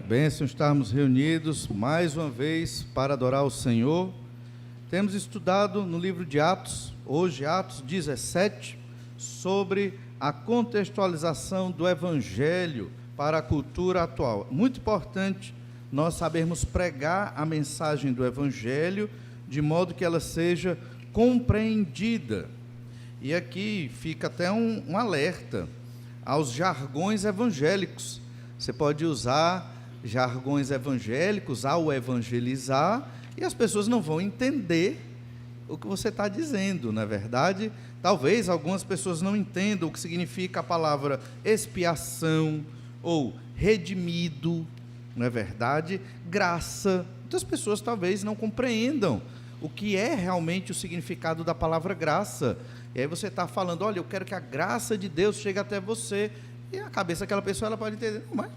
Bênção estarmos reunidos mais uma vez para adorar o Senhor. Temos estudado no livro de Atos, hoje Atos 17, sobre a contextualização do Evangelho para a cultura atual. Muito importante nós sabermos pregar a mensagem do Evangelho de modo que ela seja compreendida. E aqui fica até um alerta aos jargões evangélicos. Você pode usar jargões evangélicos ao evangelizar e as pessoas não vão entender o que você está dizendo, não é verdade? Talvez algumas pessoas não entendam o que significa a palavra expiação ou redimido, não é verdade? Graça. Muitas pessoas talvez não compreendam o que é realmente o significado da palavra graça. E aí você está falando, olha, eu quero que a graça de Deus chegue até você. E a cabeça daquela pessoa, ela pode entender, não, mas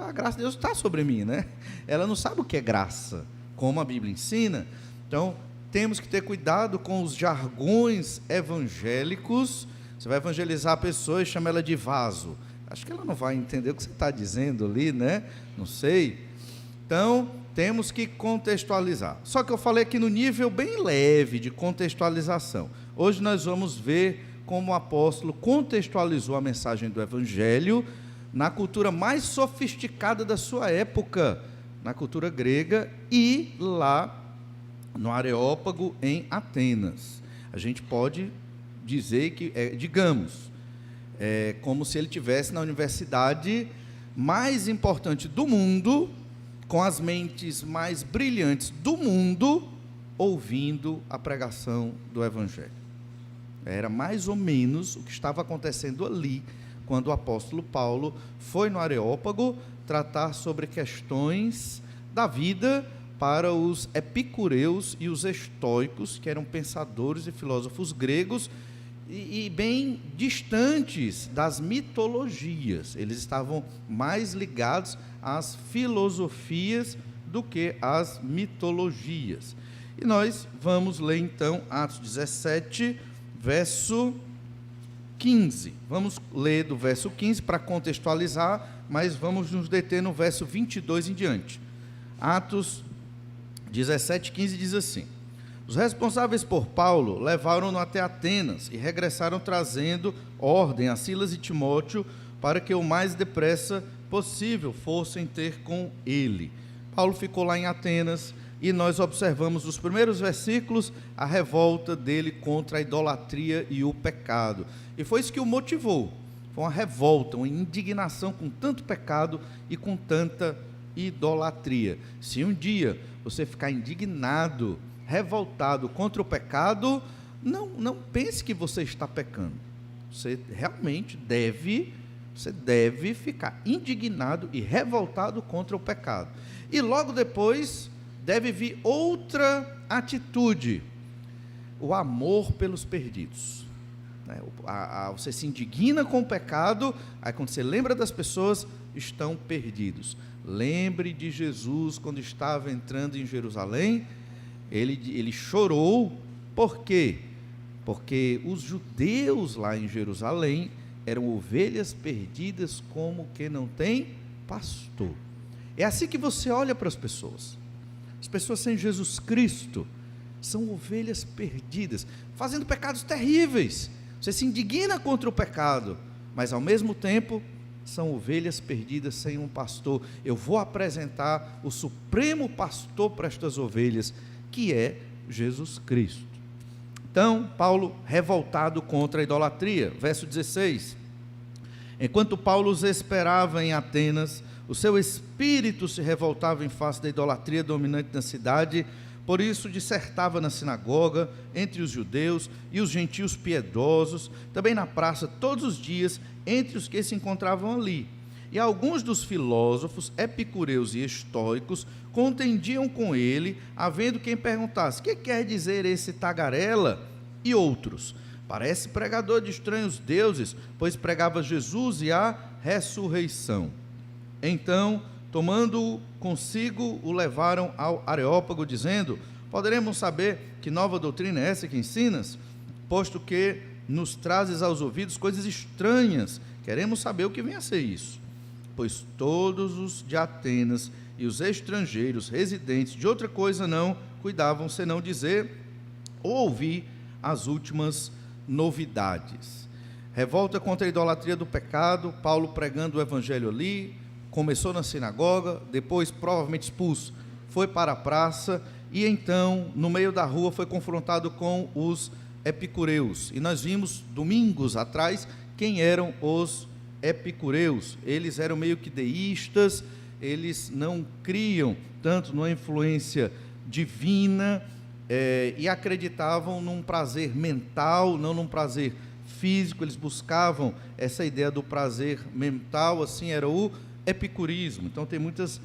a graça de Deus está sobre mim, né? Ela não sabe o que é graça, como a Bíblia ensina. Então, temos que ter cuidado com os jargões evangélicos. Você vai evangelizar a pessoa e chama ela de vaso. Acho que ela não vai entender o que você está dizendo ali, né? Não sei. Então, temos que contextualizar. Só que eu falei aqui no nível bem leve de contextualização. Hoje nós vamos ver como o apóstolo contextualizou a mensagem do Evangelho na cultura mais sofisticada da sua época, na cultura grega e lá no Areópago, em Atenas. A gente pode dizer que, digamos, é como se ele estivesse na universidade mais importante do mundo, com as mentes mais brilhantes do mundo, ouvindo a pregação do Evangelho. Era mais ou menos o que estava acontecendo ali, quando o apóstolo Paulo foi no Areópago tratar sobre questões da vida para os epicureus e os estoicos, que eram pensadores e filósofos gregos, e bem distantes das mitologias. Eles estavam mais ligados às filosofias do que às mitologias. E nós vamos ler então Atos 17, verso 15. Vamos ler do verso 15 para contextualizar, mas vamos nos deter no verso 22 em diante. Atos 17, 15 diz assim: os responsáveis por Paulo levaram-no até Atenas e regressaram trazendo ordem a Silas e Timóteo para que o mais depressa possível fossem ter com ele. Paulo ficou lá em Atenas e nós observamos nos primeiros versículos a revolta dele contra a idolatria e o pecado. E foi isso que o motivou. Foi uma revolta, uma indignação com tanto pecado e com tanta idolatria. Se um dia você ficar indignado, revoltado contra o pecado, não pense que você está pecando. Você realmente deve ficar indignado e revoltado contra o pecado. E logo depois deve vir outra atitude, o amor pelos perdidos. Você se indigna com o pecado, aí quando você lembra das pessoas, estão perdidos. Lembre de Jesus quando estava entrando em Jerusalém, ele chorou. Por quê? Porque os judeus lá em Jerusalém eram ovelhas perdidas como que não tem pastor. É assim que você olha para as pessoas. As pessoas sem Jesus Cristo são ovelhas perdidas, fazendo pecados terríveis. Você se indigna contra o pecado, mas ao mesmo tempo são ovelhas perdidas sem um pastor. Eu vou apresentar o supremo pastor para estas ovelhas, que é Jesus Cristo. Então, Paulo revoltado contra a idolatria, verso 16: enquanto Paulo os esperava em Atenas, o seu espírito se revoltava em face da idolatria dominante na cidade, por isso dissertava na sinagoga, entre os judeus e os gentios piedosos, também na praça todos os dias, entre os que se encontravam ali. E alguns dos filósofos, epicureus e estoicos, contendiam com ele, havendo quem perguntasse: que quer dizer esse tagarela? E outros: parece pregador de estranhos deuses, pois pregava Jesus e a ressurreição. Então, tomando-o consigo, o levaram ao Areópago, dizendo: poderemos saber que nova doutrina é essa que ensinas? Posto que nos trazes aos ouvidos coisas estranhas, queremos saber o que vem a ser isso. pois todos os de Atenas e os estrangeiros residentes de outra coisa não cuidavam, senão dizer ou ouvir as últimas novidades. Revolta contra a idolatria do pecado, Paulo pregando o evangelho ali, começou na sinagoga, depois provavelmente expulso, foi para a praça, e então, no meio da rua, foi confrontado com os epicureus. E nós vimos, domingos atrás, quem eram os epicureus. Eles eram meio que deístas, eles não criam tanto numa influência divina, e acreditavam num prazer mental, não num prazer físico. Eles buscavam essa ideia do prazer mental, assim, era o epicurismo. Então tem muitos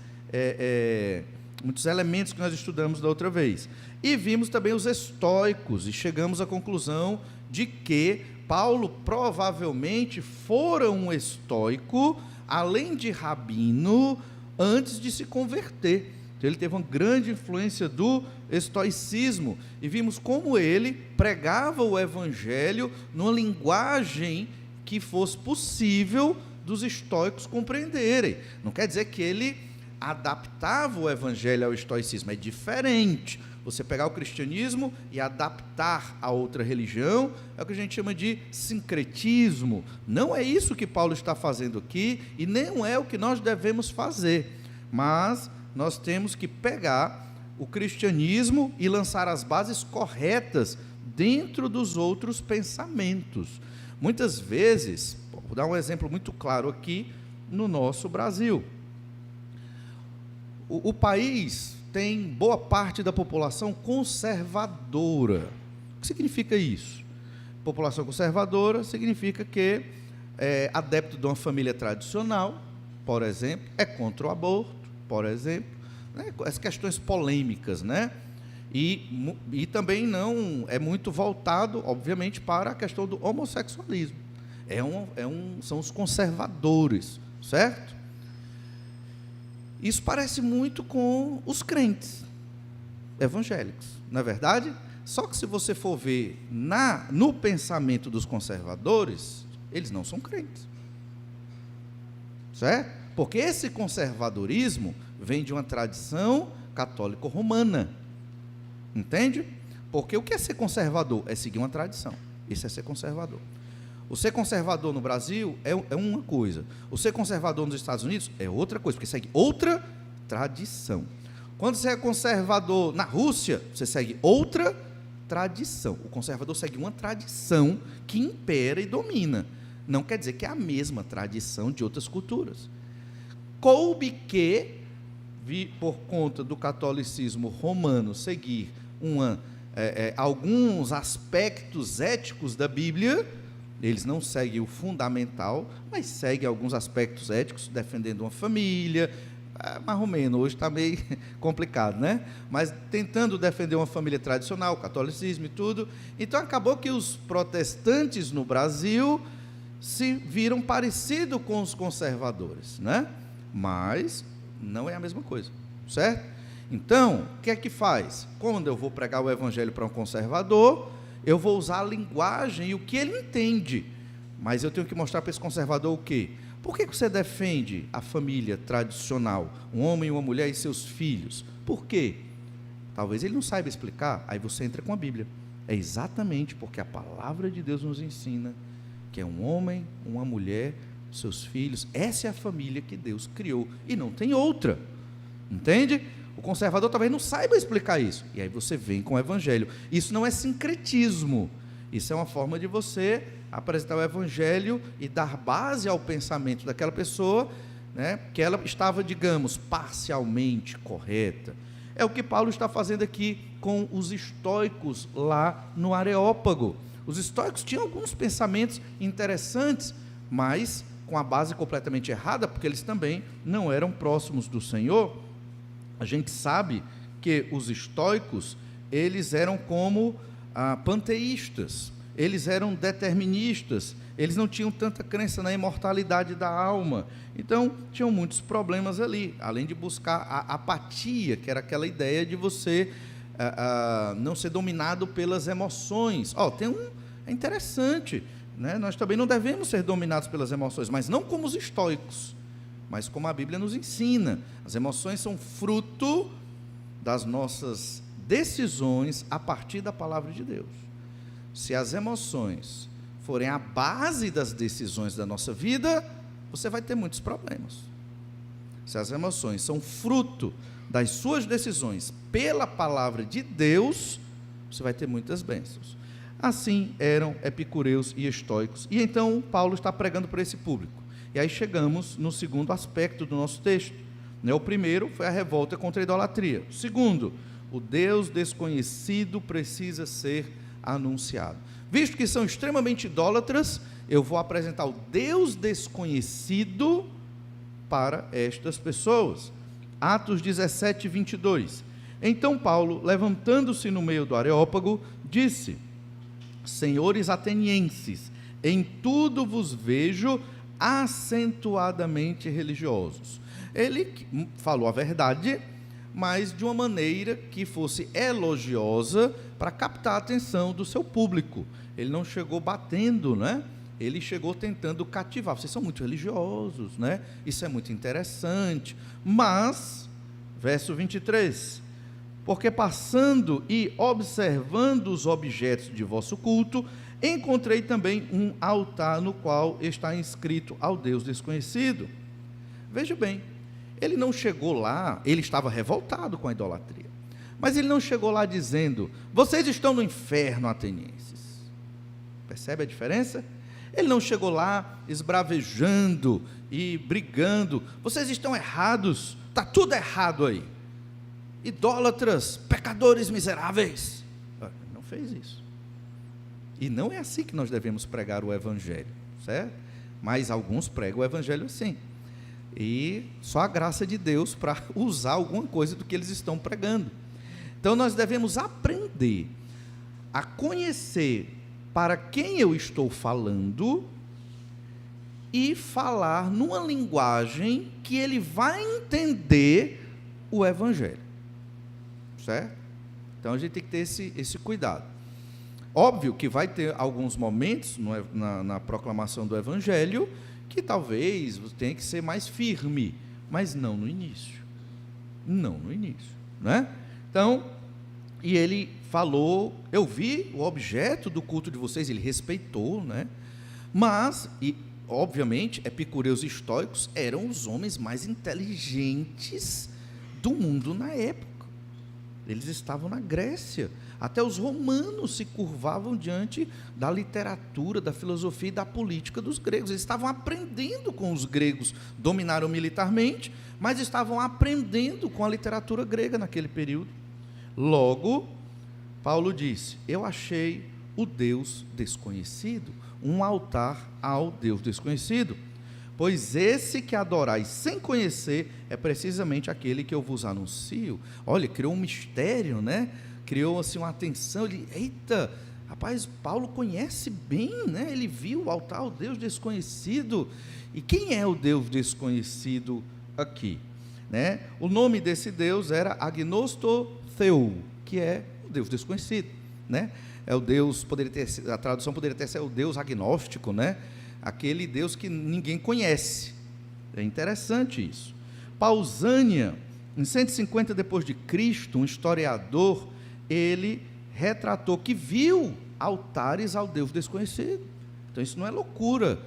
elementos que nós estudamos da outra vez. E vimos também os estoicos, e chegamos à conclusão de que Paulo provavelmente fora um estoico, além de rabino, antes de se converter. Então, ele teve uma grande influência do estoicismo, e vimos como ele pregava o evangelho numa linguagem que fosse possível dos estoicos compreenderem. Não quer dizer que ele adaptava o evangelho ao estoicismo, é diferente. Você pegar o cristianismo e adaptar a outra religião, é o que a gente chama de sincretismo. Não é isso que Paulo está fazendo aqui, e não é o que nós devemos fazer, mas nós temos que pegar o cristianismo e lançar as bases corretas dentro dos outros pensamentos. Muitas vezes, vou dar um exemplo muito claro aqui no nosso Brasil. O país tem boa parte da população conservadora. O que significa isso? População conservadora significa que é adepto de uma família tradicional, por exemplo, é contra o aborto, por exemplo, né? As questões polêmicas, né? E também não é muito voltado, obviamente, para a questão do homossexualismo. São os conservadores, certo? Isso parece muito com os crentes evangélicos, não é verdade? Só que se você for ver no pensamento dos conservadores, eles não são crentes, certo? Porque esse conservadorismo vem de uma tradição católico-romana, entende? Porque o que é ser conservador? É seguir uma tradição, isso é ser conservador. O ser conservador no Brasil é uma coisa, o ser conservador nos Estados Unidos é outra coisa, porque segue outra tradição. Quando você é conservador na Rússia, você segue outra tradição. O conservador segue uma tradição que impera e domina. Não quer dizer que é a mesma tradição de outras culturas. Coube que, por conta do catolicismo romano, seguir alguns aspectos éticos da Bíblia. Eles não seguem o fundamental, mas seguem alguns aspectos éticos, defendendo uma família, mais ou menos, hoje está meio complicado, né? Mas tentando defender uma família tradicional, catolicismo e tudo. Então, acabou que os protestantes no Brasil se viram parecidos com os conservadores, né? Mas não é a mesma coisa, certo? Então, o que é que faz? Quando eu vou pregar o evangelho para um conservador, eu vou usar a linguagem e o que ele entende, mas eu tenho que mostrar para esse conservador o quê? Por que você defende a família tradicional, um homem e uma mulher e seus filhos? Por quê? Talvez ele não saiba explicar, aí você entra com a Bíblia. É exatamente porque a palavra de Deus nos ensina que é um homem, uma mulher, seus filhos, essa é a família que Deus criou, e não tem outra, entende? O conservador talvez não saiba explicar isso, e aí você vem com o evangelho. Isso não é sincretismo, isso é uma forma de você apresentar o evangelho e dar base ao pensamento daquela pessoa, né, que ela estava, digamos, parcialmente correta. É o que Paulo está fazendo aqui com os estoicos lá no Areópago. Os estoicos tinham alguns pensamentos interessantes, mas com a base completamente errada, porque eles também não eram próximos do Senhor. A gente sabe que os estoicos, eles eram como panteístas, eles eram deterministas, eles não tinham tanta crença na imortalidade da alma, então tinham muitos problemas ali, além de buscar a apatia, que era aquela ideia de você não ser dominado pelas emoções. É interessante, né? Nós também não devemos ser dominados pelas emoções, mas não como os estoicos, mas como a Bíblia nos ensina. As emoções são fruto das nossas decisões a partir da palavra de Deus. Se as emoções forem a base das decisões da nossa vida, você vai ter muitos problemas. Se as emoções são fruto das suas decisões pela palavra de Deus, você vai ter muitas bênçãos. Assim eram epicureus e estoicos. E então Paulo está pregando para esse público. E aí chegamos no segundo aspecto do nosso texto. O primeiro foi a revolta contra a idolatria. O segundo, o Deus desconhecido precisa ser anunciado. Visto que são extremamente idólatras, eu vou apresentar o Deus desconhecido para estas pessoas. Atos 17, 22. Então Paulo, levantando-se no meio do Areópago, disse: Senhores atenienses, em tudo vos vejo acentuadamente religiosos. Ele falou a verdade, mas de uma maneira que fosse elogiosa para captar a atenção do seu público. Ele não chegou batendo, né? Ele chegou tentando cativar. Vocês são muito religiosos, né? Isso é muito interessante. Mas, verso 23, porque passando e observando os objetos de vosso culto, encontrei também um altar no qual está inscrito ao Deus desconhecido. Veja bem, ele não chegou lá, ele estava revoltado com a idolatria, mas ele não chegou lá dizendo: vocês estão no inferno, atenienses. Percebe a diferença? Ele não chegou lá esbravejando e brigando: vocês estão errados, está tudo errado aí, idólatras, pecadores miseráveis. Ele não fez isso. E não é assim que nós devemos pregar o evangelho, certo? Mas alguns pregam o evangelho assim. E só a graça de Deus para usar alguma coisa do que eles estão pregando. Então nós devemos aprender a conhecer para quem eu estou falando e falar numa linguagem que ele vai entender o evangelho, certo? Então a gente tem que ter esse cuidado. Óbvio que vai ter alguns momentos na proclamação do evangelho que talvez você tenha que ser mais firme, mas não no início. Não no início, né? Então, e ele falou, eu vi o objeto do culto de vocês, ele respeitou, né? Mas, e obviamente, epicureus e estoicos eram os homens mais inteligentes do mundo na época. Eles estavam na Grécia. Até os romanos se curvavam diante da literatura, da filosofia e da política dos gregos. Eles estavam aprendendo com os gregos, dominaram militarmente, mas estavam aprendendo com a literatura grega naquele período. Logo, Paulo disse: eu achei o Deus desconhecido, um altar ao Deus desconhecido, pois esse que adorais sem conhecer é precisamente aquele que eu vos anuncio. Olha, criou um mistério, né? Criou assim uma atenção. Ele, eita, rapaz, Paulo conhece bem, né? Ele viu o altar ao Deus desconhecido. E quem é o Deus desconhecido aqui, né? O nome desse Deus era Agnostotheu, que é o Deus desconhecido, né? É o Deus, a tradução poderia até ser o Deus agnóstico, né? Aquele Deus que ninguém conhece. É interessante isso. Pausânia, em 150 depois de Cristo, um historiador, ele retratou que viu altares ao Deus desconhecido. Então isso não é loucura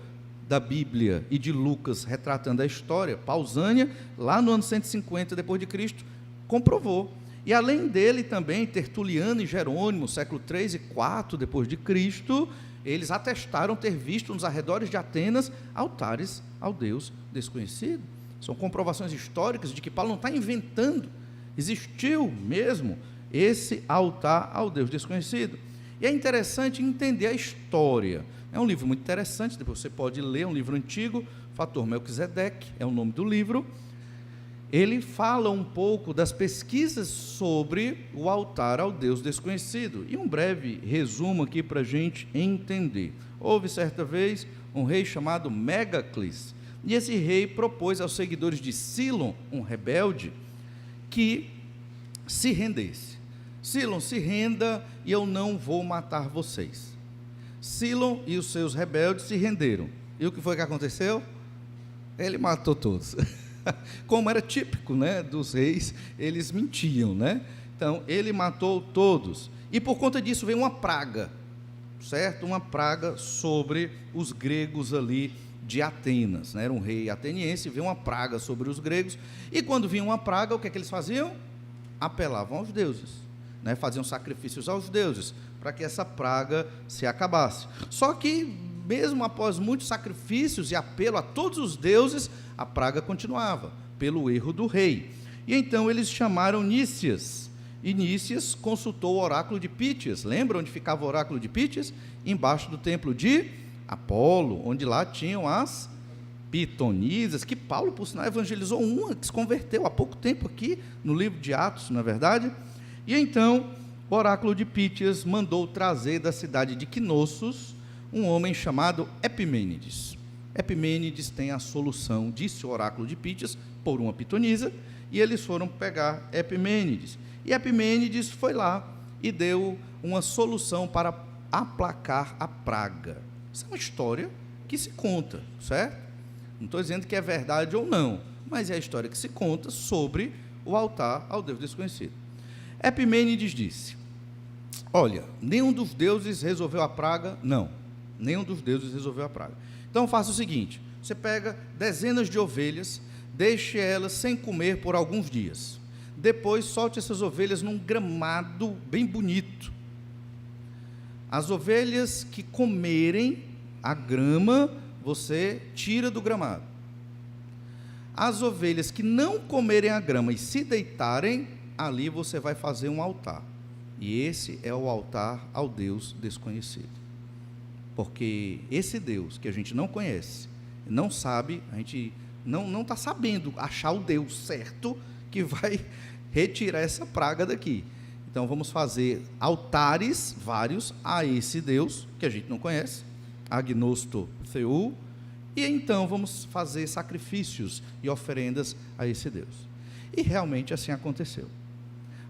da Bíblia e de Lucas retratando a história. Pausânia, lá no ano 150 depois de Cristo, comprovou. E além dele também, Tertuliano e Jerônimo, século 3 e 4 depois de Cristo, eles atestaram ter visto nos arredores de Atenas altares ao Deus desconhecido. São comprovações históricas de que Paulo não está inventando, existiu mesmo esse altar ao Deus desconhecido. E é interessante entender a história. É um livro muito interessante, depois você pode ler, é um livro antigo, Fator Melquisedeque, é o nome do livro. Ele fala um pouco das pesquisas sobre o altar ao Deus desconhecido. E um breve resumo aqui para a gente entender. Houve certa vez um rei chamado Megacles, e esse rei propôs aos seguidores de Silon, um rebelde, que se rendesse. Silon, se renda e eu não vou matar vocês. Silon e os seus rebeldes se renderam. E o que foi que aconteceu? Ele matou todos. Como era típico, né, dos reis, eles mentiam, né? Então, ele matou todos. E por conta disso veio uma praga, certo? Uma praga sobre os gregos ali de Atenas, né? Era um rei ateniense, veio uma praga sobre os gregos. E quando vinha uma praga, o que é que eles faziam? Apelavam aos deuses, né? Faziam sacrifícios aos deuses, para que essa praga se acabasse. Só que, mesmo após muitos sacrifícios e apelo a todos os deuses, a praga continuava, pelo erro do rei. E então eles chamaram Nícias, e Nícias consultou o oráculo de Pítias. Lembra onde ficava o oráculo de Pítias? Embaixo do templo de Apolo, onde lá tinham as pitonisas, que Paulo, por sinal, evangelizou uma, que se converteu há pouco tempo aqui, no livro de Atos, não é verdade? E então, o oráculo de Pítias mandou trazer da cidade de Knossos um homem chamado Epimênides. Epimênides tem a solução, disse o oráculo de Pítias, por uma pitonisa, e eles foram pegar Epimênides. E Epimênides foi lá e deu uma solução para aplacar a praga. Isso é uma história que se conta, certo? Não estou dizendo que é verdade ou não, mas é a história que se conta sobre o altar ao Deus desconhecido. Epimênides disse: olha, nenhum dos deuses resolveu a praga, não. Nenhum dos deuses resolveu a praga. Então faça o seguinte: você pega dezenas de ovelhas, deixe elas sem comer por alguns dias. Depois solte essas ovelhas num gramado bem bonito. As ovelhas que comerem a grama, você tira do gramado. As ovelhas que não comerem a grama e se deitarem, ali você vai fazer um altar. E esse é o altar ao Deus desconhecido. Porque esse Deus que a gente não conhece, não sabe, a gente não está sabendo achar o Deus certo que vai retirar essa praga daqui. Então vamos fazer altares vários a esse Deus que a gente não conhece, Agnosto Theou, e então vamos fazer sacrifícios e oferendas a esse Deus. E realmente assim aconteceu.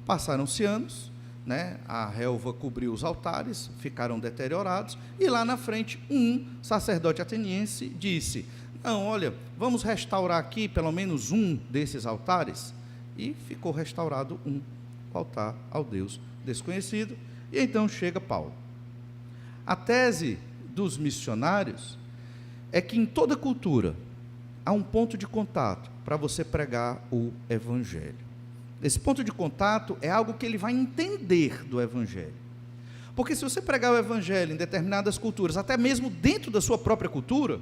Passaram-se anos, né? A relva cobriu os altares, ficaram deteriorados, e lá na frente um sacerdote ateniense disse: não, olha, vamos restaurar aqui pelo menos um desses altares. E ficou restaurado um altar ao Deus desconhecido. E então chega Paulo. A tese dos missionários é que em toda cultura há um ponto de contato para você pregar o evangelho. Esse ponto de contato é algo que ele vai entender do evangelho. Porque se você pregar o evangelho em determinadas culturas, até mesmo dentro da sua própria cultura,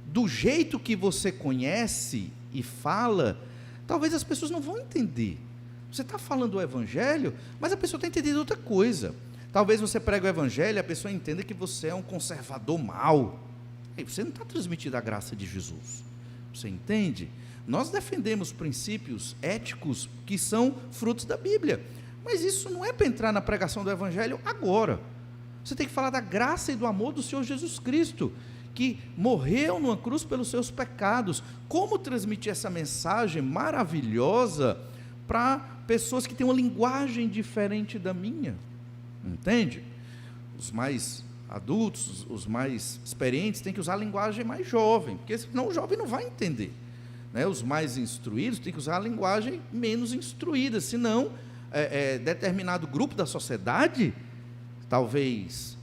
do jeito que você conhece e fala, talvez as pessoas não vão entender. Você está falando o evangelho, mas a pessoa está entendendo outra coisa. Talvez você pregue o evangelho e a pessoa entenda que você é um conservador mau. Aí você não está transmitindo a graça de Jesus. Você entende? Nós defendemos princípios éticos que são frutos da Bíblia. Mas isso não é para entrar na pregação do evangelho agora. Você tem que falar da graça e do amor do Senhor Jesus Cristo, que morreu numa cruz pelos seus pecados. Como transmitir essa mensagem maravilhosa para pessoas que têm uma linguagem diferente da minha? Entende? Os mais adultos, os mais experientes, têm que usar a linguagem mais jovem, porque senão o jovem não vai entender, né? Os mais instruídos têm que usar a linguagem menos instruída, senão determinado grupo da sociedade, talvez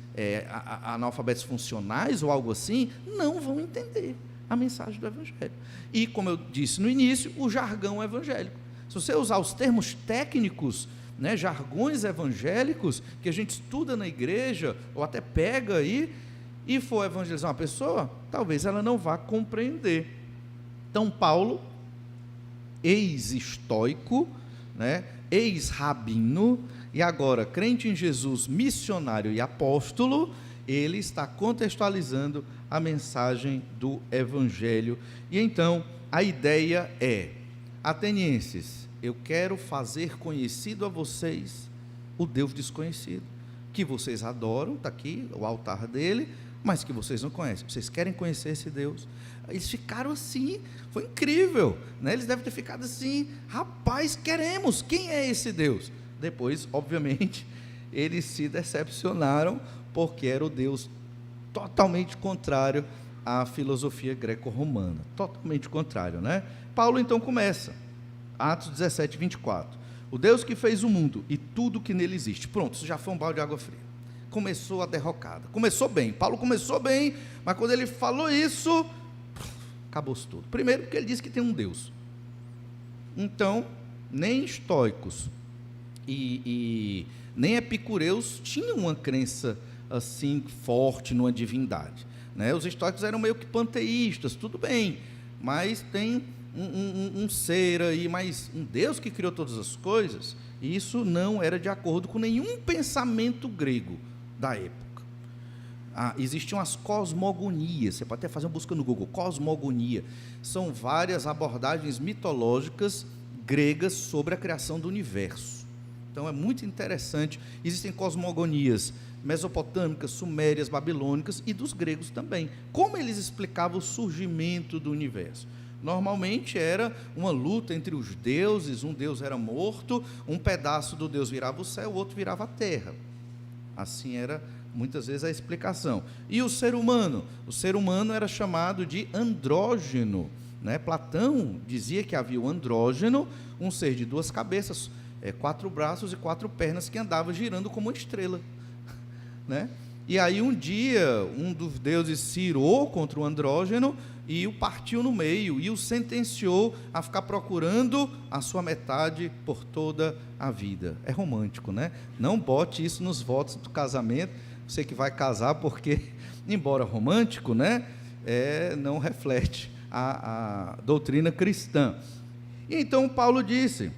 analfabetos funcionais ou algo assim, não vão entender a mensagem do evangelho. E como eu disse no início, o jargão evangélico. Se você usar os termos técnicos, né, jargões evangélicos que a gente estuda na igreja ou até pega aí e for evangelizar uma pessoa, talvez ela não vá compreender. Então Paulo, ex-estoico, né, ex-rabino, e agora crente em Jesus, missionário e apóstolo, ele está contextualizando a mensagem do evangelho. E então a ideia é: atenienses, eu quero fazer conhecido a vocês o Deus desconhecido, que vocês adoram, está aqui o altar dele, mas que vocês não conhecem. Vocês querem conhecer esse Deus? Eles ficaram assim, foi incrível, né? Eles devem ter ficado assim: rapaz, queremos, quem é esse Deus? Depois, obviamente, eles se decepcionaram, porque era o Deus totalmente contrário à filosofia greco-romana. Totalmente contrário, né? Paulo então começa, Atos 17, 24. O Deus que fez o mundo e tudo que nele existe. Pronto, isso já foi um balde de água fria. Começou a derrocada. Começou bem. Paulo começou bem, mas quando ele falou isso, acabou-se tudo. Primeiro porque ele disse que tem um Deus. Então, nem estoicos e nem epicureus tinham uma crença assim forte numa divindade, né? Os estoicos eram meio que panteístas, tudo bem, mas tem um ser aí, mas um Deus que criou todas as coisas. Isso não era de acordo com nenhum pensamento grego da época. Existiam as cosmogonias, você pode até fazer uma busca no Google, cosmogonia, são várias abordagens mitológicas gregas sobre a criação do universo. Então é muito interessante. Existem cosmogonias mesopotâmicas, sumérias, babilônicas e dos gregos também. Como eles explicavam o surgimento do universo? Normalmente era uma luta entre os deuses, um deus era morto, um pedaço do deus virava o céu, o outro virava a terra. Assim era muitas vezes a explicação. E o ser humano? O ser humano era chamado de andrógeno, né? Platão dizia que havia o andrógeno, um ser de 2 cabeças, 4 braços e 4 pernas, que andava girando como uma estrela, né? E aí um dia um dos deuses se irou contra o andrógeno e o partiu no meio e o sentenciou a ficar procurando a sua metade por toda a vida. É romântico, né? Não bote isso nos votos do casamento, você que vai casar, porque, embora romântico, né, não reflete a doutrina cristã. E então Paulo disse: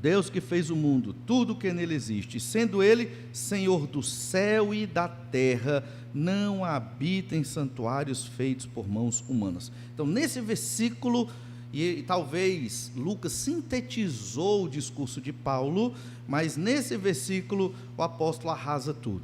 Deus que fez o mundo, tudo que nele existe, sendo ele Senhor do céu e da terra, não habita em santuários feitos por mãos humanas. Então, nesse versículo, e talvez Lucas sintetizou o discurso de Paulo, mas nesse versículo o apóstolo arrasa tudo.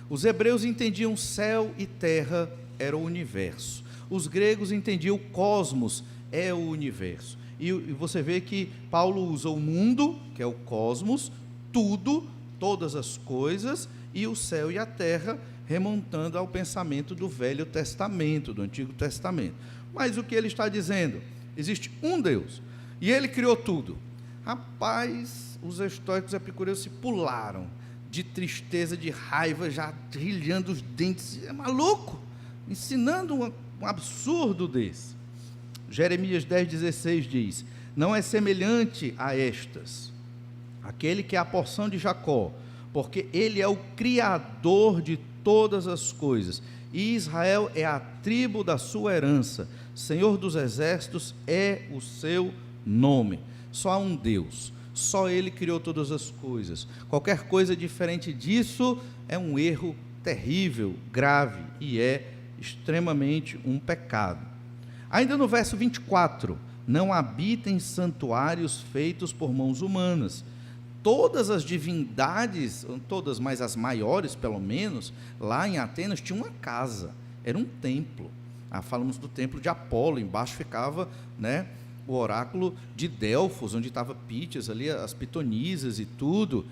Os hebreus entendiam céu e terra era o universo. Os gregos entendiam o cosmos, é o universo. E você vê que Paulo usa o mundo, que é o cosmos, tudo, todas as coisas, e o céu e a terra, remontando ao pensamento do Velho Testamento, do Antigo Testamento. Mas o que ele está dizendo? Existe um Deus, e ele criou tudo. Rapaz, os estoicos epicureus se pularam, de tristeza, de raiva, já trilhando os dentes. É maluco, ensinando um absurdo desse. Jeremias 10,16 diz: não é semelhante a estas, aquele que é a porção de Jacó, porque ele é o Criador de todas as coisas, e Israel é a tribo da sua herança, Senhor dos exércitos é o seu nome. Só há um Deus, só ele criou todas as coisas. Qualquer coisa diferente disso é um erro terrível, grave, e é extremamente um pecado. Ainda no verso 24, não habita em santuários feitos por mãos humanas. Todas as divindades, todas, mas as maiores pelo menos, lá em Atenas tinha uma casa, era um templo. Falamos do templo de Apolo, embaixo ficava, né, o oráculo de Delfos, onde estava Pítias ali, as pitonisas e tudo.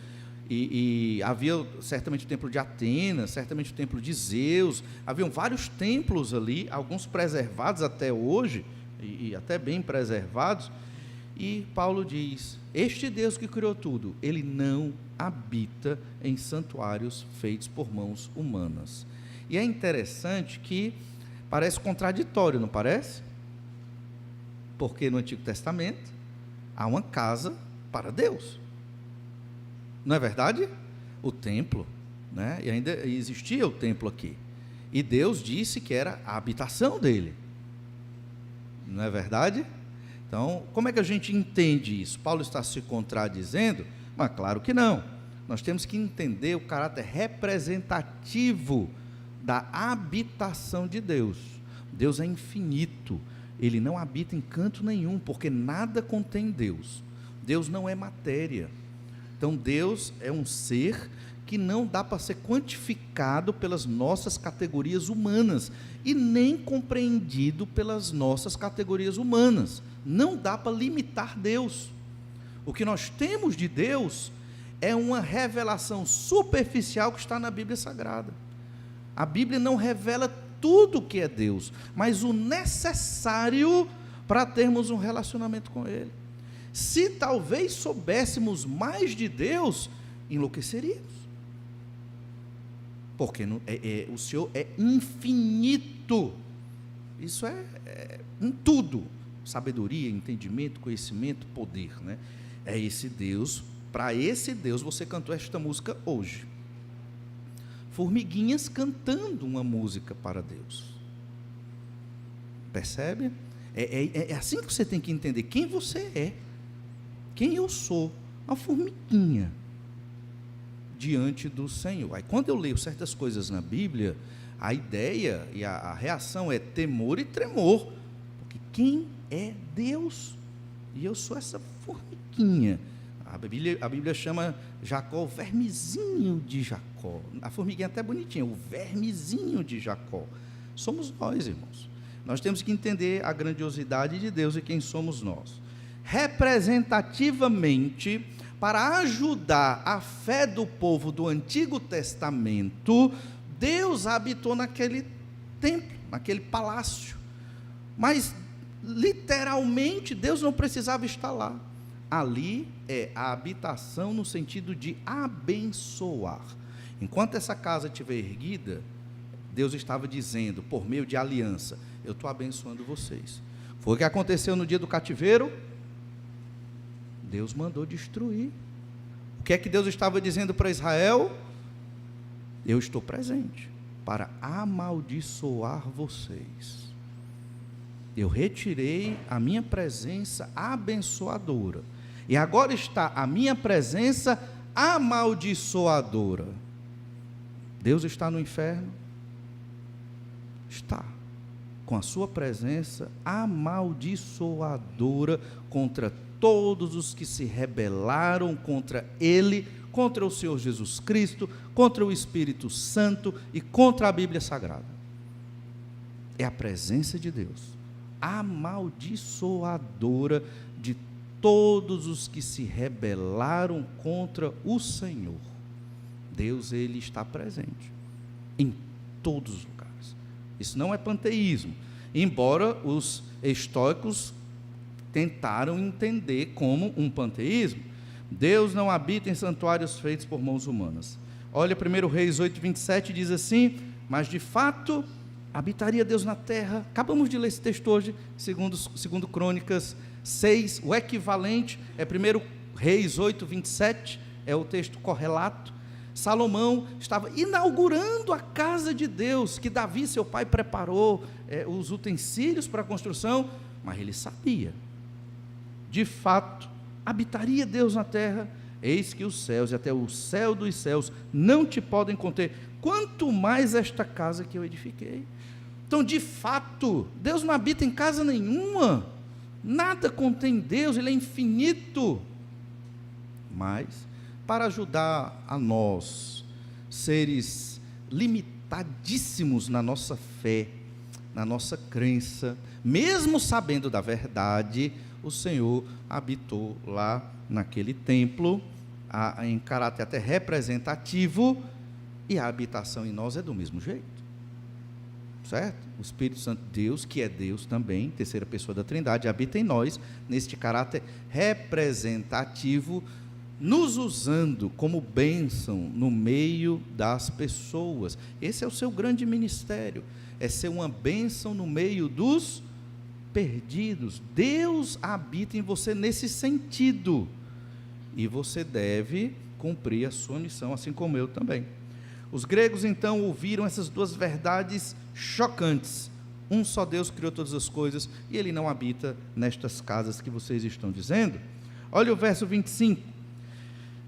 E havia certamente o templo de Atenas, certamente o templo de Zeus, haviam vários templos ali, alguns preservados até hoje, e até bem preservados, e Paulo diz: este Deus que criou tudo, ele não habita em santuários feitos por mãos humanas. E é interessante que parece contraditório, não parece? Porque no Antigo Testamento há uma casa para Deus. Não é verdade? O templo, né? E ainda existia o templo aqui. E Deus disse que era a habitação dele. Não é verdade? Então, como é que a gente entende isso? Paulo está se contradizendo? Mas claro que não. Nós temos que entender o caráter representativo da habitação de Deus. Deus é infinito. Ele não habita em canto nenhum, porque nada contém Deus. Deus não é matéria. Então Deus é um ser que não dá para ser quantificado pelas nossas categorias humanas e nem compreendido pelas nossas categorias humanas. Não dá para limitar Deus. O que nós temos de Deus é uma revelação superficial que está na Bíblia Sagrada. A Bíblia não revela tudo que é Deus, mas o necessário para termos um relacionamento com Ele. Se talvez soubéssemos mais de Deus, enlouqueceríamos. Porque o Senhor é infinito. Isso é em tudo. Sabedoria, entendimento, conhecimento, poder, né? É esse Deus. Para esse Deus você cantou esta música hoje. Formiguinhas cantando uma música para Deus. Percebe? É assim que você tem que entender quem você é. Quem eu sou. Uma formiguinha diante do Senhor. Aí quando eu leio certas coisas na Bíblia, a ideia e a reação é temor e tremor, porque quem é Deus? E eu sou essa formiguinha. A Bíblia chama Jacó o vermezinho de Jacó. A formiguinha é até bonitinha, o vermezinho de Jacó. Somos nós, irmãos. Nós temos que entender a grandiosidade de Deus e quem somos nós. Representativamente, para ajudar a fé do povo do Antigo Testamento, Deus habitou naquele templo, naquele palácio. Mas, literalmente, Deus não precisava estar lá. Ali é a habitação no sentido de abençoar. Enquanto essa casa estiver erguida, Deus estava dizendo, por meio de aliança, eu estou abençoando vocês. Foi o que aconteceu no dia do cativeiro. Deus mandou destruir. O que é que Deus estava dizendo para Israel? Eu estou presente para amaldiçoar vocês. Eu retirei a minha presença abençoadora. E agora está a minha presença amaldiçoadora. Deus está no inferno? Está. Com a sua presença amaldiçoadora contra todos os que se rebelaram contra Ele, contra o Senhor Jesus Cristo, contra o Espírito Santo e contra a Bíblia Sagrada. É a presença de Deus amaldiçoadora de todos os que se rebelaram contra o Senhor. Deus, Ele está presente em todos os lugares. Isso não é panteísmo, embora os estoicos tentaram entender como um panteísmo. Deus não habita em santuários feitos por mãos humanas. Olha, 1 Reis 8:27 diz assim: mas de fato habitaria Deus na terra. Acabamos de ler esse texto hoje, segundo Crônicas 6, o equivalente é 1 Reis 8:27, é o texto correlato. Salomão estava inaugurando a casa de Deus, que Davi, seu pai, preparou os utensílios para a construção, mas ele sabia, de fato, habitaria Deus na terra. Eis que os céus e até o céu dos céus não te podem conter, quanto mais esta casa que eu edifiquei. Então, de fato, Deus não habita em casa nenhuma, nada contém Deus, Ele é infinito. Mas, para ajudar a nós, seres limitadíssimos na nossa fé, na nossa crença, mesmo sabendo da verdade, o Senhor habitou lá naquele templo, em caráter até representativo, e a habitação em nós é do mesmo jeito. Certo? O Espírito Santo de Deus, que é Deus também, terceira pessoa da Trindade, habita em nós, neste caráter representativo, nos usando como bênção no meio das pessoas. Esse é o seu grande ministério, é ser uma bênção no meio dos perdidos. Deus habita em você nesse sentido, e você deve cumprir a sua missão, assim como eu também. Os gregos então ouviram essas duas verdades chocantes: um só Deus criou todas as coisas, e Ele não habita nestas casas que vocês estão dizendo. Olha o verso 25: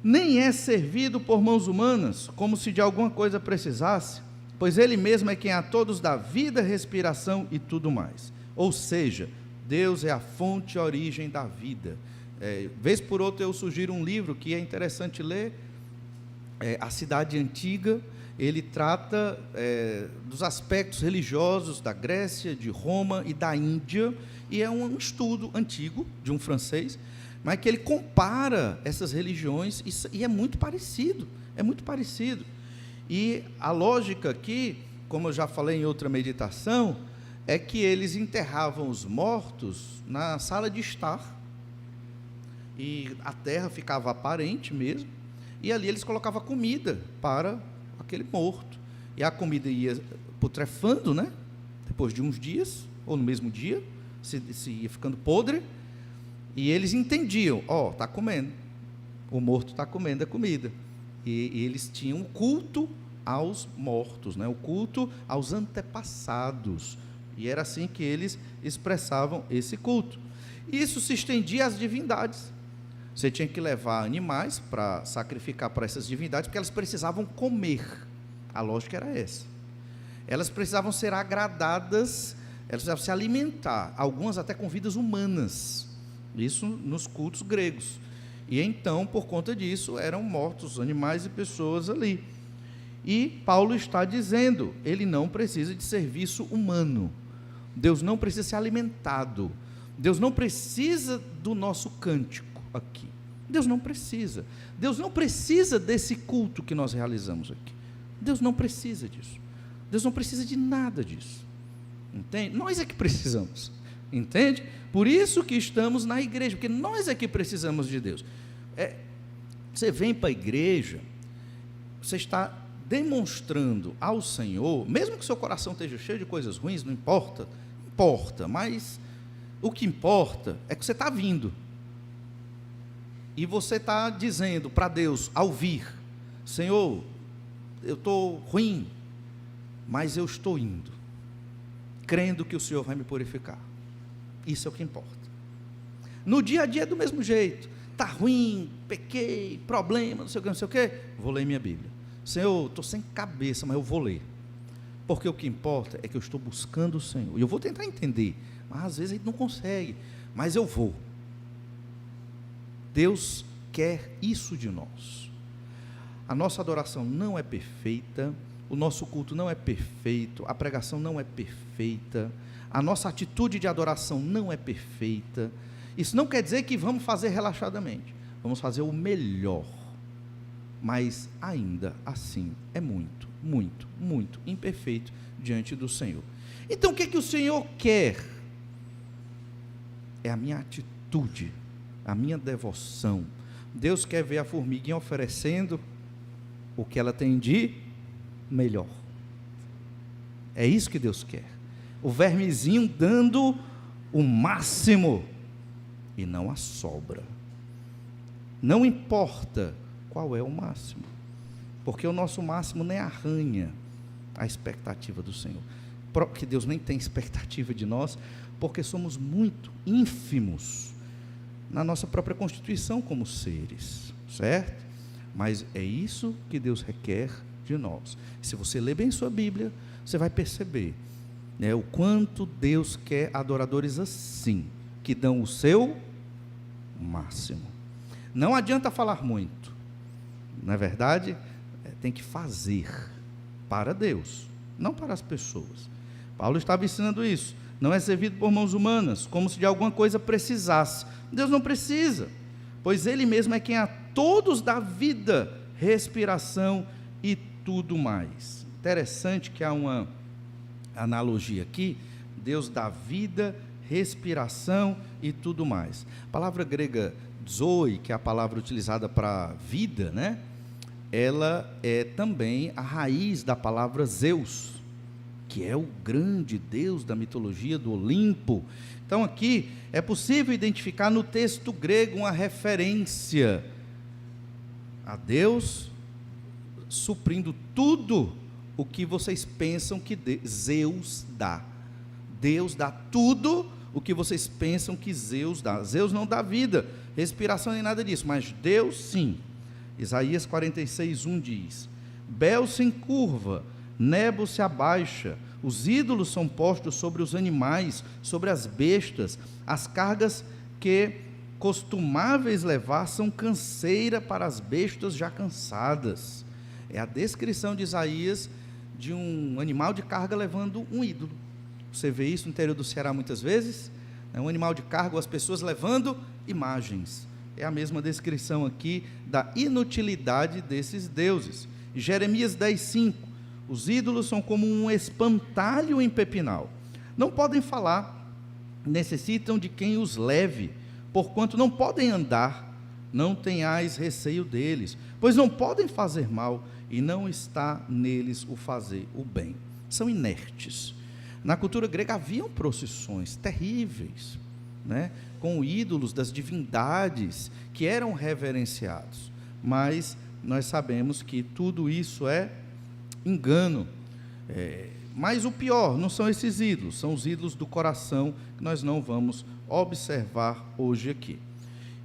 nem é servido por mãos humanas, como se de alguma coisa precisasse, pois Ele mesmo é quem a todos dá vida, respiração e tudo mais. Ou seja, Deus é a fonte e a origem da vida. Vez por outra eu sugiro um livro que é interessante ler, A Cidade Antiga. Ele trata dos aspectos religiosos da Grécia, de Roma e da Índia, e é um estudo antigo, de um francês, mas que ele compara essas religiões, e é muito parecido, e a lógica aqui como eu já falei em outra meditação, é que eles enterravam os mortos na sala de estar, e a terra ficava aparente mesmo, e ali eles colocavam comida para aquele morto, e a comida ia putrefando, né? Depois de uns dias, ou no mesmo dia, se ia ficando podre, e eles entendiam, está comendo, o morto está comendo a comida, e eles tinham um culto aos mortos, né? O culto aos antepassados, e era assim que eles expressavam esse culto. Isso se estendia às divindades. Você tinha que levar animais para sacrificar para essas divindades, porque elas precisavam comer. A lógica era essa. Elas precisavam ser agradadas, elas precisavam se alimentar, algumas até com vidas humanas. Isso nos cultos gregos. E então, por conta disso, eram mortos animais e pessoas ali. E Paulo está dizendo, ele não precisa de serviço humano. Deus não precisa ser alimentado. Deus não precisa do nosso cântico aqui. Deus não precisa. Deus não precisa desse culto que nós realizamos aqui. Deus não precisa disso. Deus não precisa de nada disso. Entende? Nós é que precisamos. Entende? Por isso que estamos na igreja, porque nós é que precisamos de Deus. Você vem para a igreja, você está demonstrando ao Senhor, mesmo que seu coração esteja cheio de coisas ruins, não importa, mas o que importa é que você está vindo, e você está dizendo para Deus, ao vir, Senhor, eu estou ruim, mas eu estou indo, crendo que o Senhor vai me purificar. Isso é o que importa. No dia a dia é do mesmo jeito, está ruim, pequei, problema, não sei o que, vou ler minha Bíblia. Senhor, estou sem cabeça, mas eu vou ler, porque o que importa é que eu estou buscando o Senhor, e eu vou tentar entender, mas às vezes a gente não consegue, mas eu vou. Deus quer isso de nós. A nossa adoração não é perfeita, o nosso culto não é perfeito, a pregação não é perfeita, a nossa atitude de adoração não é perfeita. Isso não quer dizer que vamos fazer relaxadamente, vamos fazer o melhor, mas ainda assim é muito, muito, muito imperfeito diante do Senhor. Então o que é que o Senhor quer? É a minha atitude, a minha devoção. Deus quer ver a formiguinha oferecendo o que ela tem de melhor. É isso que Deus quer. O vermezinho dando o máximo e não a sobra. Não importa qual é o máximo, porque o nosso máximo nem arranha a expectativa do Senhor, porque Deus nem tem expectativa de nós, porque somos muito ínfimos na nossa própria constituição como seres, certo? Mas é isso que Deus requer de nós. Se você ler bem sua Bíblia, você vai perceber, né, o quanto Deus quer adoradores assim, que dão o seu máximo. Não adianta falar muito, não é verdade? Tem que fazer para Deus, não para as pessoas. Paulo estava ensinando isso. Não é servido por mãos humanas, como se de alguma coisa precisasse. Deus não precisa, pois Ele mesmo é quem a todos dá vida, respiração e tudo mais. Interessante que há uma analogia aqui, Deus dá vida, respiração e tudo mais. A palavra grega zoe, que é a palavra utilizada para vida, né? Ela é também a raiz da palavra Zeus, que é o grande Deus da mitologia do Olimpo. Então aqui é possível identificar no texto grego uma referência a Deus suprindo tudo o que vocês pensam que Zeus dá. Deus dá tudo o que vocês pensam que Zeus dá. Zeus não dá vida, respiração nem nada disso, mas Deus sim. Isaías 46:1 diz: Bel se encurva, Nebo se abaixa, os ídolos são postos sobre os animais, sobre as bestas, as cargas que costumáveis levar são canseira para as bestas já cansadas. É a descrição de Isaías de um animal de carga levando um ídolo. Você vê isso no interior do Ceará muitas vezes, é um animal de carga, as pessoas levando imagens. É a mesma descrição aqui da inutilidade desses deuses. Jeremias 10:5, Os ídolos são como um espantalho em pepinal. Não podem falar, necessitam de quem os leve, porquanto não podem andar, não tenhais receio deles, pois não podem fazer mal, e não está neles o fazer o bem. São inertes. Na cultura grega haviam procissões terríveis, né, com ídolos das divindades que eram reverenciados, mas nós sabemos que tudo isso é engano. Mas o pior não são esses ídolos, são os ídolos do coração, que nós não vamos observar hoje aqui.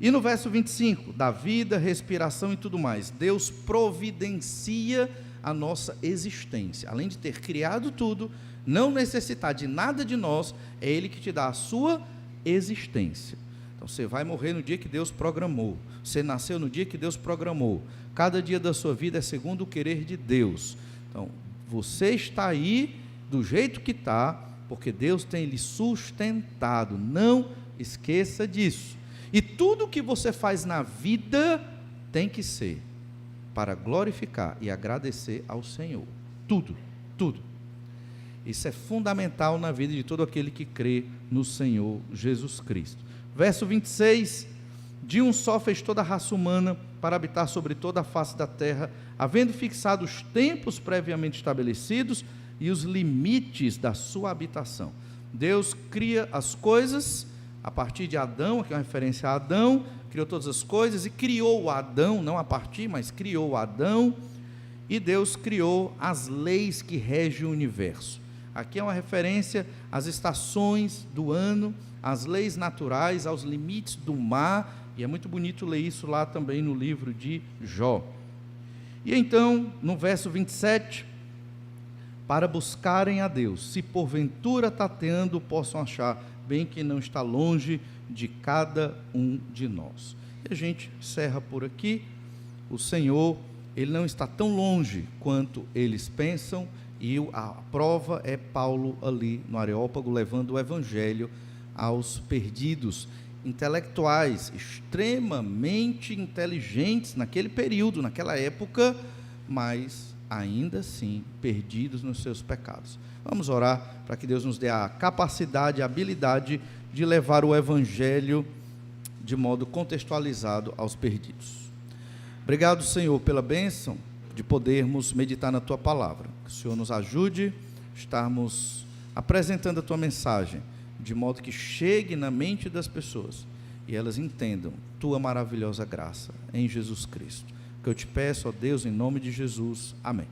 E no verso 25, da vida, respiração e tudo mais, Deus providencia a nossa existência. Além de ter criado tudo, não necessitar de nada de nós, é Ele que te dá a sua existência. Então você vai morrer no dia que Deus programou, você nasceu no dia que Deus programou, cada dia da sua vida é segundo o querer de Deus. Então você está aí do jeito que está, porque Deus tem lhe sustentado, não esqueça disso. E tudo que você faz na vida tem que ser para glorificar e agradecer ao Senhor, tudo. Isso é fundamental na vida de todo aquele que crê no Senhor Jesus Cristo. Verso 26, de um só fez toda a raça humana para habitar sobre toda a face da terra, havendo fixado os tempos previamente estabelecidos e os limites da sua habitação. Deus cria as coisas a partir de Adão, que é uma referência a Adão, criou todas as coisas e criou Adão, não a partir, mas criou Adão, e Deus criou as leis que regem o universo. Aqui é uma referência às estações do ano, às leis naturais, aos limites do mar, e é muito bonito ler isso lá também no livro de Jó. E então, no verso 27, para buscarem a Deus, se porventura tateando possam achar, bem que não está longe de cada um de nós. E a gente encerra por aqui. O Senhor, Ele não está tão longe quanto eles pensam, e a prova é Paulo ali no Areópago, levando o Evangelho aos perdidos, intelectuais, extremamente inteligentes naquele período, naquela época, mas ainda assim perdidos nos seus pecados. Vamos orar para que Deus nos dê a capacidade, a habilidade de levar o Evangelho de modo contextualizado aos perdidos. Obrigado, Senhor, pela bênção de podermos meditar na Tua Palavra. Que o Senhor nos ajude a estarmos apresentando a Tua mensagem, de modo que chegue na mente das pessoas e elas entendam Tua maravilhosa graça em Jesus Cristo. Que eu te peço, ó Deus, em nome de Jesus. Amém.